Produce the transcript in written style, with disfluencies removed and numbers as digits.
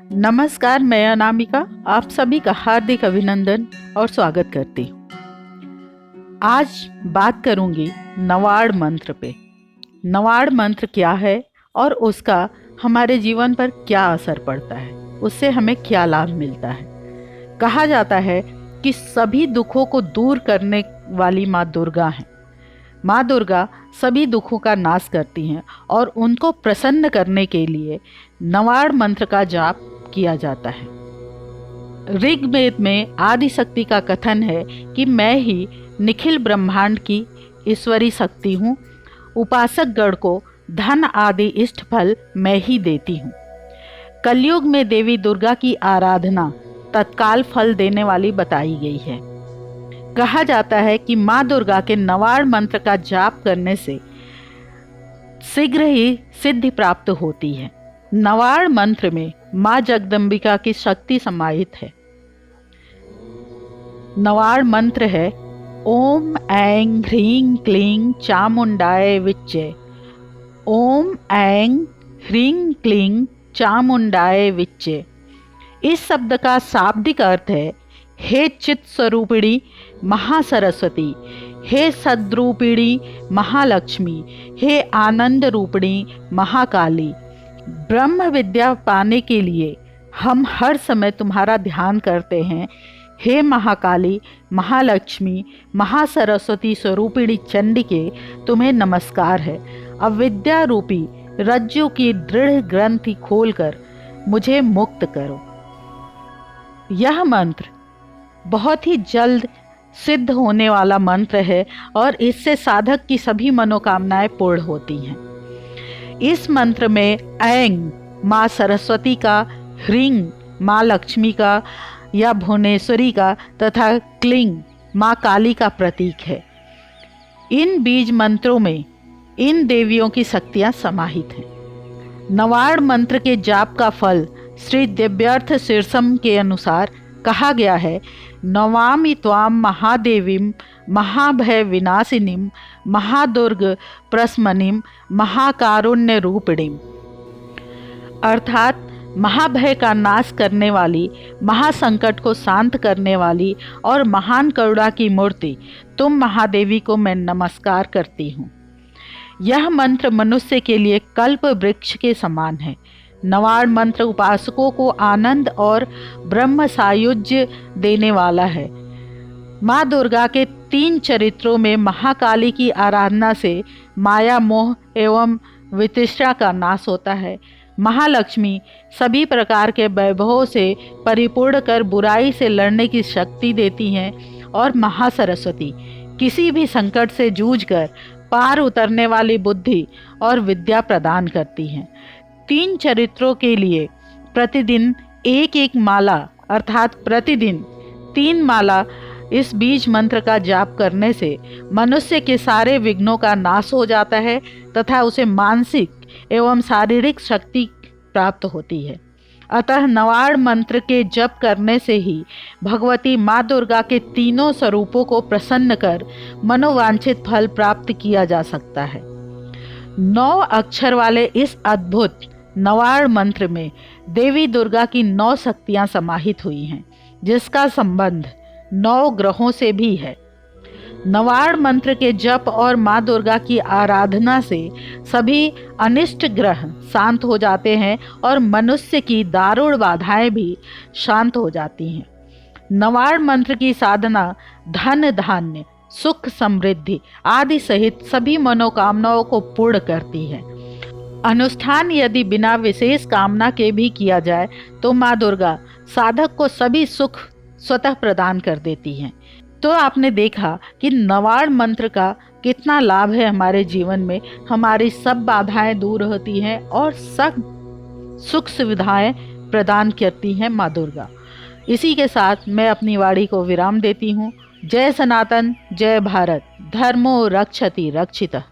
नमस्कार, मैं अनामिका आप सभी का हार्दिक अभिनंदन और स्वागत करती हूँ। आज बात करूँगी नवाड़ मंत्र पे। नवाड़ मंत्र क्या है और उसका हमारे जीवन पर क्या असर पड़ता है, उससे हमें क्या लाभ मिलता है। कहा जाता है कि सभी दुखों को दूर करने वाली माँ दुर्गा हैं। माँ दुर्गा सभी दुखों का नाश करती हैं और उनको प्रसन्न करने के लिए नवाड़ मंत्र का जाप किया जाता है। ऋग्वेद में आदि शक्ति का कथन है कि मैं ही निखिल ब्रह्मांड की ईश्वरी शक्ति हूँ। उपासक गण को धन आदि इष्ट फल मैं ही देती हूँ। कलयुग में देवी दुर्गा की आराधना तत्काल फल देने वाली बताई गई है। कहा जाता है कि माँ दुर्गा के नवाड़ मंत्र का जाप करने से शीघ्र ही सिद्धि प्राप्त होती है। नवाड़ मंत्र में माँ जगदम्बिका की शक्ति समाहित है। नवाड़ मंत्र है ओम ऐं ह्रीं क्लीं चामुंडाय विच्चे। ओम ऐं ह्रीं क्लीं चामुंडाय विच्चे। इस शब्द का शाब्दिक अर्थ है हे चित् स्वरूपिणी महासरस्वती, हे सद्रूपिणी महालक्ष्मी, हे आनंद रूपिणी महाकाली। ब्रह्म विद्या पाने के लिए हम हर समय तुम्हारा ध्यान करते हैं। हे महाकाली, महालक्ष्मी, महासरस्वती स्वरूपिणी चंडिके, तुम्हें नमस्कार है। अविद्या रूपी रज्जु की दृढ़ ग्रंथि खोलकर मुझे मुक्त करो। यह मंत्र बहुत ही जल्द सिद्ध होने वाला मंत्र है और इससे साधक की सभी मनोकामनाएं पूर्ण होती हैं। इस मंत्र में ऐं माँ सरस्वती का, ह्रीं माँ लक्ष्मी का या भुवनेश्वरी का तथा क्लीं माँ काली का प्रतीक है। इन बीज मंत्रों में इन देवियों की शक्तियाँ समाहित हैं। नवाड़ मंत्र के जाप का फल श्री दिव्यर्थ शीर्षम के अनुसार कहा गया है नमामि त्वां महादेवीं महाभय विनाशिनीं महादुर्ग प्रशमनीं महाकारुण्य रूपिणीं। अर्थात महाभय का नाश करने वाली, महासंकट को शांत करने वाली और महान करुणा की मूर्ति तुम महादेवी को मैं नमस्कार करती हूँ। यह मंत्र मनुष्य के लिए कल्प वृक्ष के समान है। नवाड़ मंत्र उपासकों को आनंद और ब्रह्म सायुज्य देने वाला है। माँ दुर्गा के 3 चरित्रों में महाकाली की आराधना से माया मोह एवं वितृष्णा का नाश होता है। महालक्ष्मी सभी प्रकार के वैभवों से परिपूर्ण कर बुराई से लड़ने की शक्ति देती हैं और महासरस्वती किसी भी संकट से जूझकर पार उतरने वाली बुद्धि और विद्या प्रदान करती हैं। 3 चरित्रों के लिए प्रतिदिन एक माला अर्थात प्रतिदिन 3 माला इस बीज मंत्र का जाप करने से मनुष्य के सारे विघ्नों का नाश हो जाता है तथा उसे मानसिक एवं शारीरिक शक्ति प्राप्त होती है। अतः नवाड़ मंत्र के जप करने से ही भगवती माँ दुर्गा के तीनों स्वरूपों को प्रसन्न कर मनोवांछित फल प्राप्त किया जा सकता है। 9 अक्षर वाले इस अद्भुत नवाड़ मंत्र में देवी दुर्गा की 9 शक्तियां समाहित हुई हैं, जिसका संबंध 9 ग्रहों से भी है। नवाड़ मंत्र के जप और माँ दुर्गा की आराधना से सभी अनिष्ट ग्रह शांत हो जाते हैं और मनुष्य की दारुण बाधाएं भी शांत हो जाती हैं। नवाड़ मंत्र की साधना धन धान्य सुख समृद्धि आदि सहित सभी मनोकामनाओं को पूर्ण करती है। अनुष्ठान यदि बिना विशेष कामना के भी किया जाए तो माँ दुर्गा साधक को सभी सुख स्वतः प्रदान कर देती हैं। तो आपने देखा कि नवाड़ मंत्र का कितना लाभ है हमारे जीवन में। हमारी सब बाधाएं दूर होती हैं और सब सुख सुविधाएं प्रदान करती हैं माँ दुर्गा। इसी के साथ मैं अपनी वाणी को विराम देती हूँ। जय सनातन, जय भारत, धर्मो रक्षति रक्षितः।